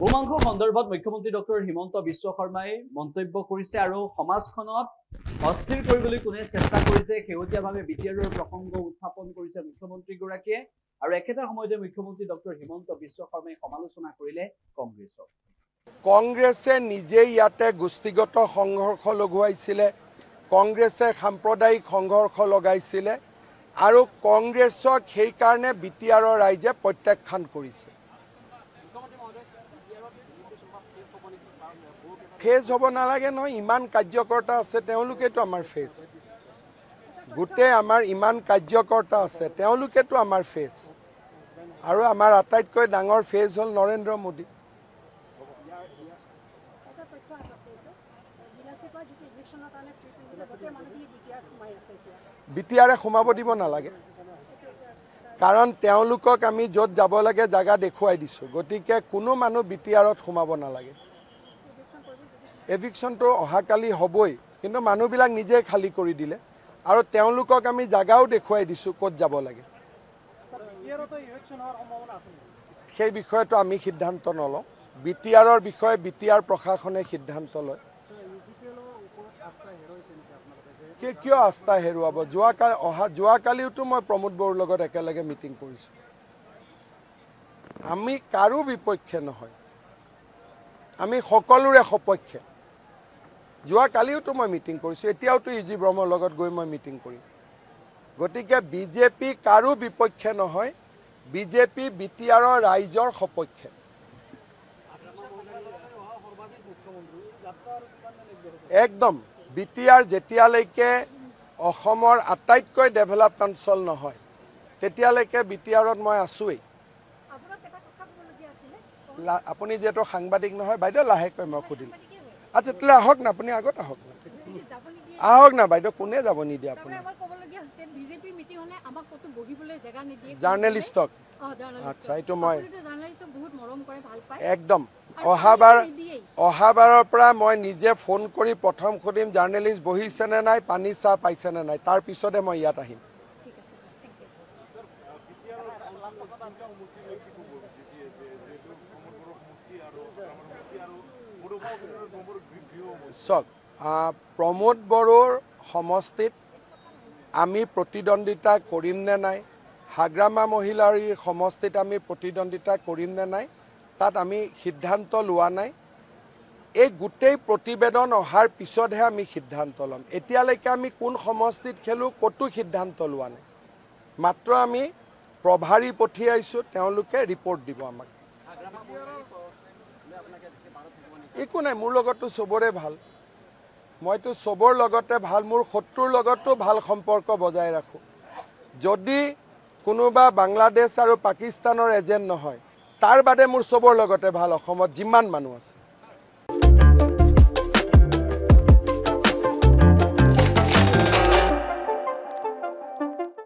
গোমাংস সন্দৰ্ভত মুখ্যমন্ত্ৰী ডক্টৰ হিমন্ত বিশ্ব শৰ্মাই মন্তব্য কৰিছে আৰু সমাজখনত অস্থিৰ কৰিবলৈ কোনে চেষ্টা কৰিছে শেহতীয়াভাৱে বিটিআৰৰ প্ৰসংগ উত্থাপন কৰিছে মুখ্যমন্ত্ৰীগৰাকীয়ে আৰু একেটা সময়তে মুখ্যমন্ত্ৰী ডক্টৰ হিমন্ত বিশ্ব শৰ্মাই সমালোচনা কৰিলে কংগ্ৰেছক। কংগ্ৰেছে নিজেই ইয়াতে গোষ্ঠীগত সংঘৰ্ষ লগুৱাইছিলে, কংগ্ৰেছে সাম্প্ৰদায়িক সংঘৰ্ষ লগাইছিলে আৰু কংগ্ৰেছক সেইকাৰণে বিটিআৰৰ ৰাইজে প্ৰত্যাখ্যান কৰিছে। ফেজ হ'ব নালাগে নহয়, ইমান কাৰ্যকৰ্তা আছে, তেওঁলোকেতো আমাৰ ফেজ। গোটেই আমাৰ ইমান কাৰ্যকৰ্তা আছে, তেওঁলোকেতো আমাৰ ফেজ। আৰু আমাৰ আটাইতকৈ ডাঙৰ ফেজ হ'ল নৰেন্দ্ৰ মোদী। বিটিআৰে সোমাব দিব নালাগে, কাৰণ তেওঁলোকক আমি য'ত যাব লাগে জাগা দেখুৱাই দিছোঁ। গতিকে কোনো মানুহ বিটিআৰত সোমাব নালাগে। এভিকশ্যনটো অহাকালি হ'বই, কিন্তু মানুহবিলাক নিজে খালী কৰি দিলে আৰু তেওঁলোকক আমি জাগাও দেখুৱাই দিছোঁ ক'ত যাব লাগে। সেই বিষয়টো আমি সিদ্ধান্ত নলওঁ, বিটিআৰৰ বিষয়ে বিটিআৰ প্ৰশাসনে সিদ্ধান্ত লয়। কিয় আস্থা হেৰুৱাব? যোৱাকালিওতো মই প্ৰমোদ বড়োৰ লগত একেলগে মিটিং কৰিছোঁ। আমি কাৰো বিপক্ষে নহয়, আমি সকলোৰে সপক্ষে। যোৱাকালিওতো মই মিটিং কৰিছোঁ, এতিয়াওতো ইজি ব্ৰহ্মৰ লগত গৈ মই মিটিং কৰিম। গতিকে বিজেপি কাৰো বিপক্ষে নহয়, বিজেপি বিটিআৰৰ ৰাইজৰ সপক্ষে। একদম বিটিআৰ যেতিয়ালৈকে অসমৰ আটাইতকৈ ডেভেলপ অঞ্চল নহয় তেতিয়ালৈকে বিটিআৰত মই আছোৱেই। আপুনি যিহেতু সাংবাদিক নহয় বাইদেউ, লাহেকৈ মই সুধিম। আচ্ছা তেতিয়াহ'লে আহক না, আপুনি আগত আহক না, আহক না বাইদেউ, কোনে যাব নিদিয়ে আপুনি? জাৰ্নেলিষ্টক? আচ্ছা, এইটো মই একদম অহাবাৰৰ পৰা মই নিজে ফোন কৰি প্ৰথম সুধিম জাৰ্নেলিষ্ট বহিছেনে নাই, পানী চাহ পাইছেনে নাই, তাৰ পিছতে মই ইয়াত আহিম। চাওক, প্ৰমোদ বড়োৰ সমষ্টিত আমি প্ৰতিদ্বন্দ্বিতা কৰিম নে নাই, হাগ্ৰামা মহিলাৰ সমষ্টিত আমি প্ৰতিদ্বন্দ্বিতা কৰিম নে নাই, তাত আমি সিদ্ধান্ত লোৱা নাই। এই গোটেই প্ৰতিবেদন অহাৰ পিছতহে আমি সিদ্ধান্ত ল'ম। এতিয়ালৈকে আমি কোন সমষ্টিত খেলোঁ ক'তো সিদ্ধান্ত লোৱা নাই। মাত্ৰ আমি প্ৰভাৰী পঠিয়াইছোঁ, তেওঁলোকে ৰিপৰ্ট দিব আমাক। একো নাই, মোৰ লগততো চবৰে ভাল, মইতো চবৰ লগতে ভাল, মোৰ শত্ৰুৰ লগতো ভাল সম্পৰ্ক বজাই ৰাখোঁ। যদি কোনোবা বাংলাদেশ আৰু পাকিস্তানৰ এজেণ্ট নহয়, তাৰ বাদে মোৰ চবৰ লগতে ভাল অসমত যিমান মানুহ আছে।